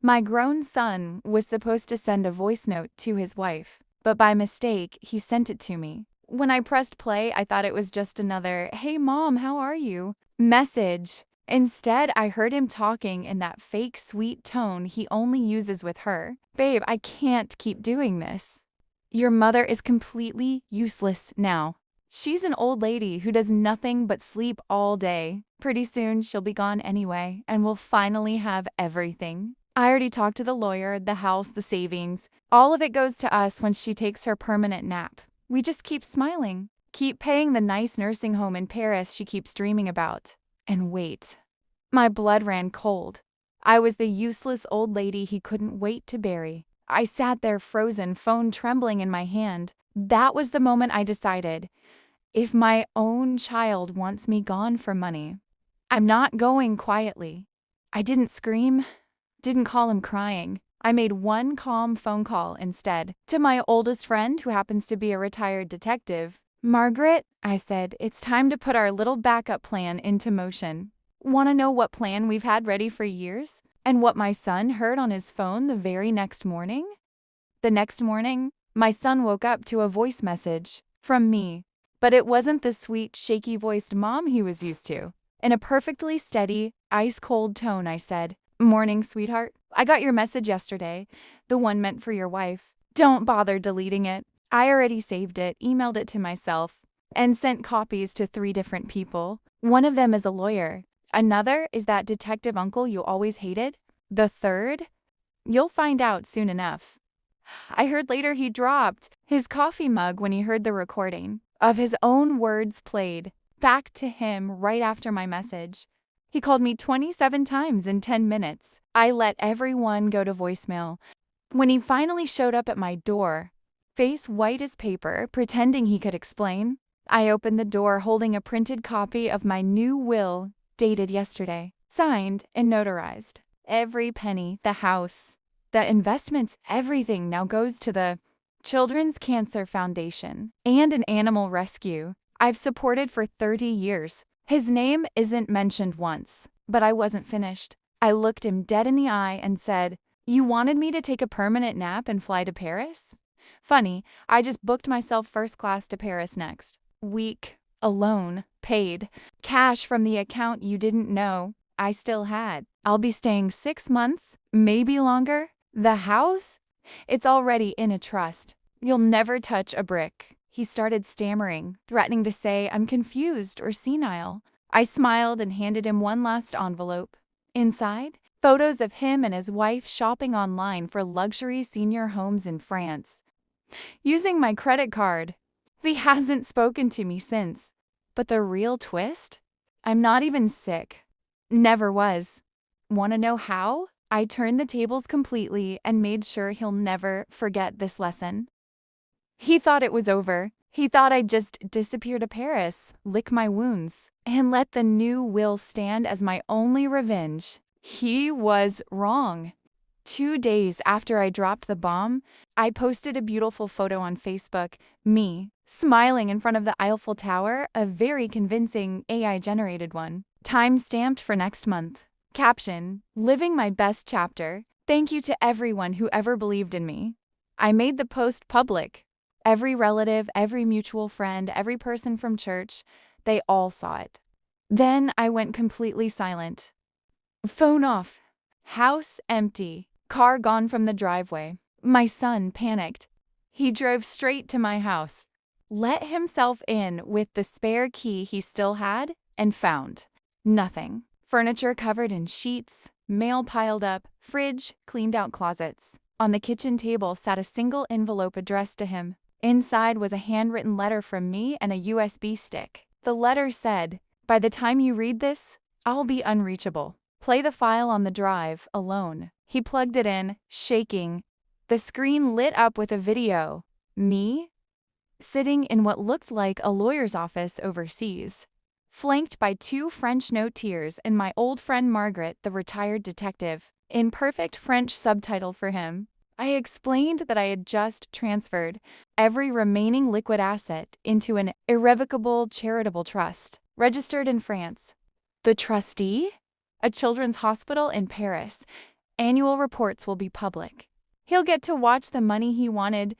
My grown son was supposed to send a voice note to his wife, but by mistake, he sent it to me. When I pressed play, I thought it was just another, "Hey mom, how are you?" message. Instead, I heard him talking in that fake sweet tone he only uses with her. "Babe, I can't keep doing this. Your mother is completely useless now. She's an old lady who does nothing but sleep all day. Pretty soon, she'll be gone anyway, and we'll finally have everything. I already talked to the lawyer, the house, the savings. All of it goes to us when she takes her permanent nap. We just keep smiling, keep paying the nice nursing home in Paris she keeps dreaming about. And wait." My blood ran cold. I was the useless old lady he couldn't wait to bury. I sat there frozen, phone trembling in my hand. That was the moment I decided, if my own child wants me gone for money, I'm not going quietly. I didn't scream, didn't call him crying. I made one calm phone call instead to my oldest friend, who happens to be a retired detective. "Margaret," I said, "it's time to put our little backup plan into motion. Want to know what plan we've had ready for years? And what my son heard on his phone the very next morning?" The next morning, my son woke up to a voice message from me. But it wasn't the sweet, shaky-voiced mom he was used to. In a perfectly steady, ice-cold tone, I said, "Morning, sweetheart. I got your message yesterday, the one meant for your wife. Don't bother deleting it. I already saved it, emailed it to myself, and sent copies to 3 different people. One of them is a lawyer. Another is that detective uncle you always hated. The third? You'll find out soon enough." I heard later he dropped his coffee mug when he heard the recording of his own words played back to him right after my message. He called me 27 times in 10 minutes. I let everyone go to voicemail. When he finally showed up at my door, face white as paper, pretending he could explain, I opened the door holding a printed copy of my new will, dated yesterday, signed and notarized. Every penny, the house, the investments, everything now goes to the Children's Cancer Foundation and an animal rescue I've supported for 30 years. His name isn't mentioned once, but I wasn't finished. I looked him dead in the eye and said, "You wanted me to take a permanent nap and fly to Paris? Funny, I just booked myself first class to Paris next week, alone, paid, cash from the account you didn't know I still had. I'll be staying 6 months, maybe longer. The house? It's already in a trust. You'll never touch a brick." He started stammering, threatening to say I'm confused or senile. I smiled and handed him one last envelope. Inside, photos of him and his wife shopping online for luxury senior homes in France, using my credit card. He hasn't spoken to me since. But the real twist? I'm not even sick. Never was. Want to know how? I turned the tables completely and made sure he'll never forget this lesson. He thought it was over. He thought I'd just disappear to Paris, lick my wounds, and let the new will stand as my only revenge. He was wrong. 2 days after I dropped the bomb, I posted a beautiful photo on Facebook, me, smiling in front of the Eiffel Tower, a very convincing AI-generated one. Time-stamped for next month. Caption, "Living my best chapter. Thank you to everyone who ever believed in me." I made the post public. Every relative, every mutual friend, every person from church, they all saw it. Then I went completely silent. Phone off. House empty. Car gone from the driveway. My son panicked. He drove straight to my house, let himself in with the spare key he still had, and found nothing. Furniture covered in sheets, mail piled up, fridge, cleaned out closets. On the kitchen table sat a single envelope addressed to him. Inside was a handwritten letter from me and a USB stick. The letter said, "By the time you read this, I'll be unreachable. Play the file on the drive, alone." He plugged it in, shaking. The screen lit up with a video. Me, sitting in what looked like a lawyer's office overseas, flanked by 2 French noteers and my old friend Margaret, the retired detective, in perfect French subtitle for him. I explained that I had just transferred every remaining liquid asset into an irrevocable charitable trust, registered in France. The trustee? A children's hospital in Paris. Annual reports will be public. He'll get to watch the money he wanted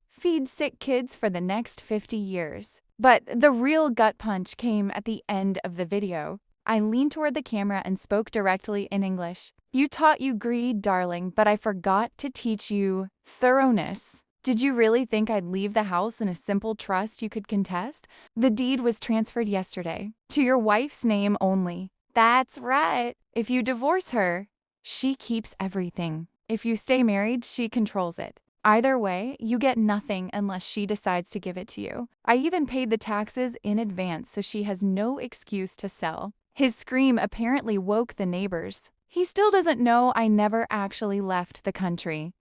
feed sick kids for the next 50 years. But the real gut punch came at the end of the video. I leaned toward the camera and spoke directly in English. You taught you greed, darling, but I forgot to teach you thoroughness. Did you really think I'd leave the house in a simple trust you could contest? The deed was transferred yesterday, to your wife's name only. That's right. If you divorce her, she keeps everything. If you stay married, she controls it. Either way, you get nothing unless she decides to give it to you. I even paid the taxes in advance so she has no excuse to sell. His scream apparently woke the neighbors. He still doesn't know I never actually left the country.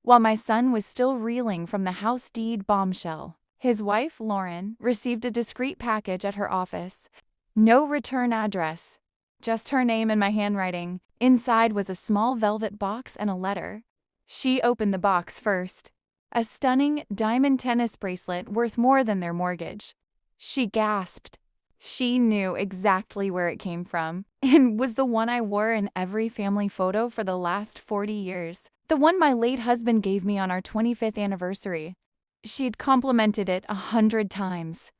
While my son was still reeling from the house deed bombshell, his wife, Lauren, received a discreet package at her office. No return address, just her name in my handwriting. Inside was a small velvet box and a letter. She opened the box first. A stunning diamond tennis bracelet worth more than their mortgage. She gasped. She knew exactly where it came from. It was the one I wore in every family photo for the last 40 years. The one my late husband gave me on our 25th anniversary. She'd complimented it 100 times.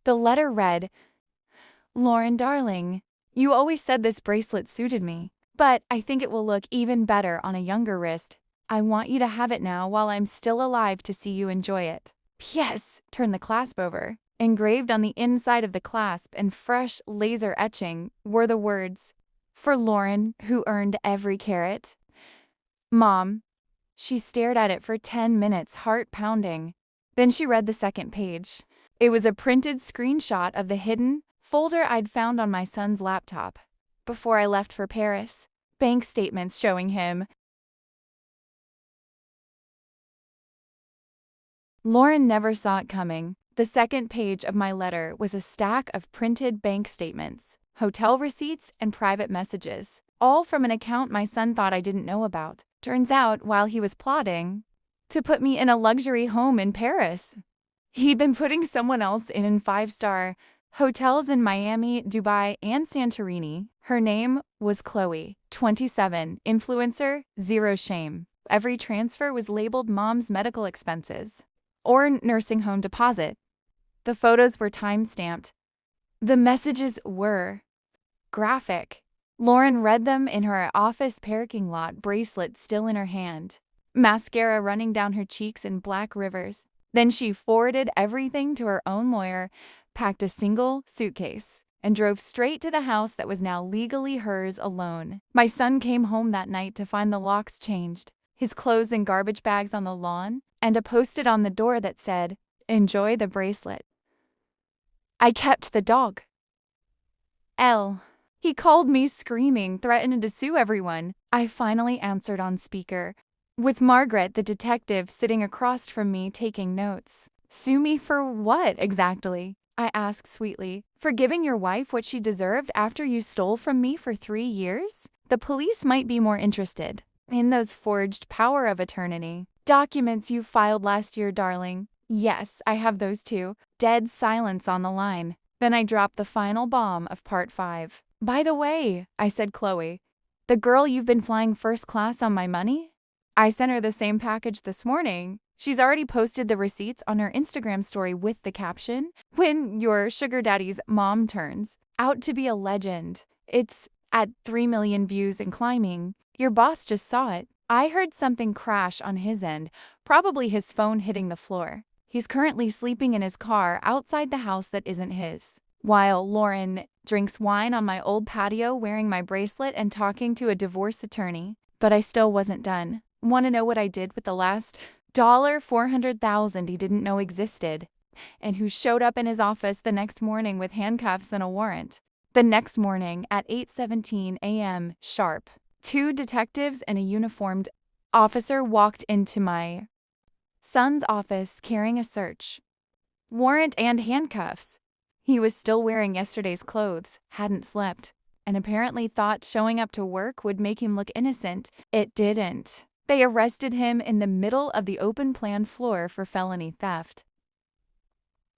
The letter read, Lauren, darling, you always said this bracelet suited me, but I think it will look even better on a younger wrist. I want you to have it now while I'm still alive to see you enjoy it. P.S. Turn the clasp over. Engraved on the inside of the clasp in fresh laser etching were the words, for Lauren, who earned every carat. Mom. She stared at it for 10 minutes, heart pounding. Then she read the second page. It was a printed screenshot of the hidden folder I'd found on my son's laptop before I left for Paris. Bank statements showing him. Lauren never saw it coming. The second page of my letter was a stack of printed bank statements, hotel receipts, and private messages, all from an account my son thought I didn't know about. Turns out, while he was plotting to put me in a luxury home in Paris, he'd been putting someone else in 5-star hotels in Miami, Dubai, and Santorini. Her name was Chloe, 27, influencer, zero shame. Every transfer was labeled mom's medical expenses or nursing home deposit. The photos were time-stamped. The messages were graphic. Lauren read them in her office parking lot, bracelet still in her hand, mascara running down her cheeks in black rivers. Then she forwarded everything to her own lawyer, packed a single suitcase, and drove straight to the house that was now legally hers alone. My son came home that night to find the locks changed, his clothes in garbage bags on the lawn, and a post-it on the door that said, "Enjoy the bracelet." I kept the dog. He called me screaming, threatened to sue everyone. I finally answered on speaker, with Margaret, the detective, sitting across from me taking notes. Sue me for what exactly? I asked sweetly. For giving your wife what she deserved after you stole from me for 3 years? The police might be more interested in those forged power of attorney documents you filed last year, darling. Yes, I have those too. Dead silence on the line. Then I dropped the final bomb of part 5. By the way, I said, Chloe, the girl you've been flying first class on my money? I sent her the same package this morning. She's already posted the receipts on her Instagram story with the caption, "When your sugar daddy's mom turns out to be a legend. It's at 3 million views and climbing. Your boss just saw it." I heard something crash on his end, probably his phone hitting the floor. He's currently sleeping in his car outside the house that isn't his, while Lauren drinks wine on my old patio wearing my bracelet and talking to a divorce attorney. But I still wasn't done. Want to know what I did with the last $400,000 he didn't know existed, and who showed up in his office the next morning with handcuffs and a warrant? The next morning at 8:17 a.m. sharp, 2 detectives and a uniformed officer walked into my son's office carrying a search warrant and handcuffs. He was still wearing yesterday's clothes, hadn't slept, and apparently thought showing up to work would make him look innocent. It didn't. They arrested him in the middle of the open plan floor for felony theft.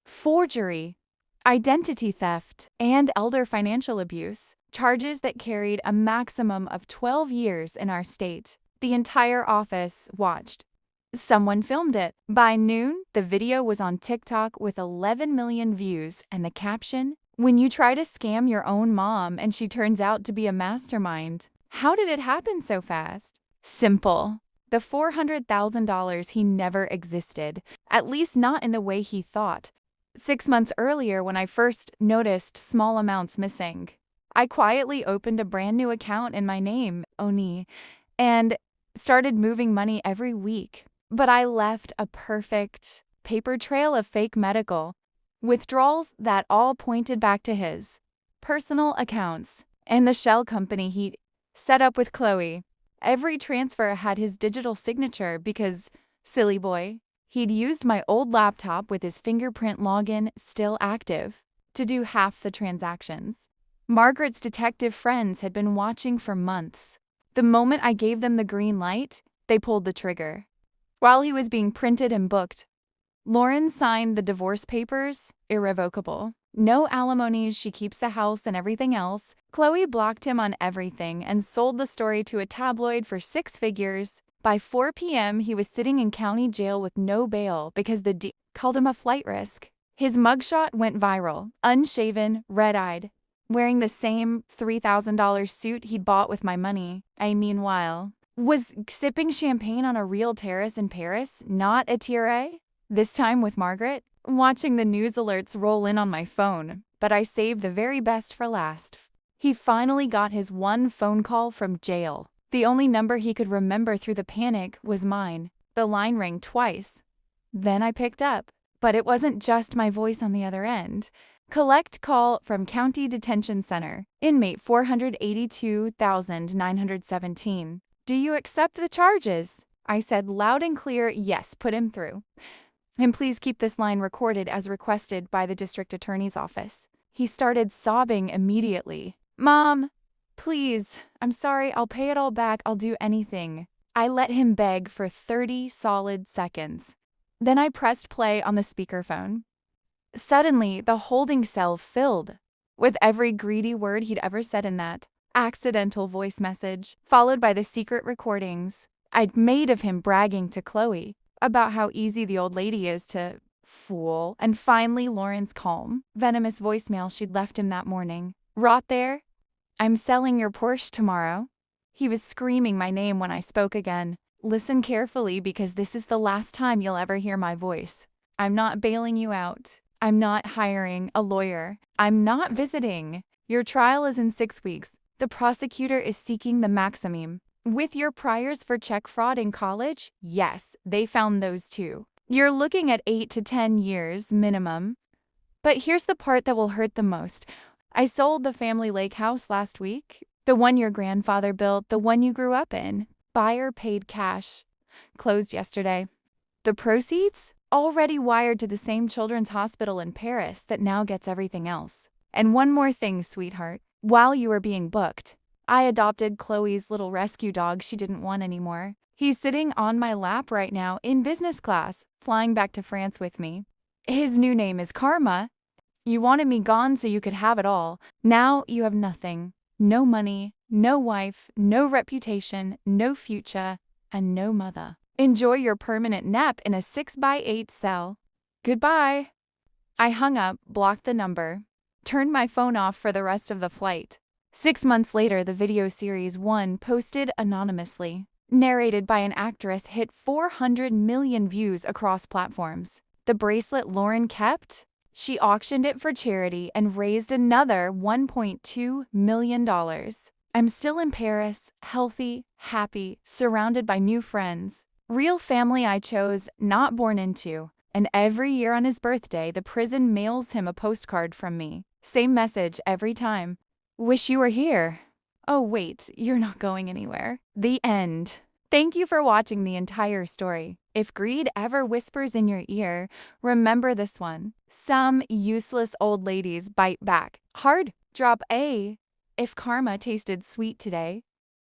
Forgery. identity theft, and elder financial abuse, charges that carried a maximum of 12 years in our state. The entire office watched. Someone filmed it. By noon, the video was on TikTok with 11 million views, and the caption, "When you try to scam your own mom and she turns out to be a mastermind. How did it happen so fast?" Simple. The $400,000 he never existed, at least not in the way he thought. 6 months earlier, when I first noticed small amounts missing, I quietly opened a brand new account in my name, Oni, and started moving money every week. But I left a perfect paper trail of fake medical withdrawals that all pointed back to his personal accounts and the shell company he'd set up with Chloe. Every transfer had his digital signature because, silly boy, he'd used my old laptop with his fingerprint login still active to do half the transactions. Margaret's detective friends had been watching for months. The moment I gave them the green light, they pulled the trigger. While he was being printed and booked, Lauren signed the divorce papers, irrevocable. No alimony, she keeps the house and everything else. Chloe blocked him on everything and sold the story to a tabloid for 6 figures. By 4 p.m., he was sitting in county jail with no bail because the D called him a flight risk. His mugshot went viral, unshaven, red-eyed, wearing the same $3,000 suit he'd bought with my money. Meanwhile, was sipping champagne on a real terrace in Paris, not a tiare, this time with Margaret, watching the news alerts roll in on my phone, but I saved the very best for last. He finally got his one phone call from jail. The only number he could remember through the panic was mine. The line rang twice. Then I picked up, but it wasn't just my voice on the other end. Collect call from County Detention Center, inmate 482,917. "Do you accept the charges?" I said loud and clear, "Yes, put him through." And please keep this line recorded as requested by the district attorney's office. He started sobbing immediately. "Mom, please, I'm sorry, I'll pay it all back, I'll do anything." I let him beg for 30 solid seconds. Then I pressed play on the speakerphone. Suddenly, the holding cell filled with every greedy word he'd ever said in that accidental voice message, followed by the secret recordings I'd made of him bragging to Chloe about how easy the old lady is to fool, and finally Lauren's calm, venomous voicemail she'd left him that morning. "Rot there? I'm selling your Porsche tomorrow." He was screaming my name when I spoke again. "Listen carefully because this is the last time you'll ever hear my voice. I'm not bailing you out. I'm not hiring a lawyer. I'm not visiting. Your trial is in 6 weeks. The prosecutor is seeking the maximum. With your priors for check fraud in college, yes, they found those too. You're looking at 8 to 10 years minimum. But here's the part that will hurt the most. I sold the family lake house last week. The one your grandfather built, the one you grew up in. Buyer paid cash. Closed yesterday. The proceeds? Already wired to the same children's hospital in Paris that now gets everything else. And one more thing, sweetheart. While you were being booked, I adopted Chloe's little rescue dog she didn't want anymore. He's sitting on my lap right now in business class, flying back to France with me. His new name is Karma. You wanted me gone so you could have it all. Now you have nothing. No money, no wife, no reputation, no future, and no mother. Enjoy your permanent nap in a 6x8 cell. Goodbye." I hung up, blocked the number, turned my phone off for the rest of the flight. 6 months later, the video series 1, posted anonymously, narrated by an actress, hit 400 million views across platforms. The bracelet Lauren kept? She auctioned it for charity and raised another $1.2 million. I'm still in Paris, healthy, happy, surrounded by new friends. Real family I chose, not born into. And every year on his birthday, the prison mails him a postcard from me. Same message every time. "Wish you were here. Oh wait, you're not going anywhere." The end. Thank you for watching the entire story. If greed ever whispers in your ear, remember this one. Some useless old ladies bite back. Hard. Drop A. If karma tasted sweet today,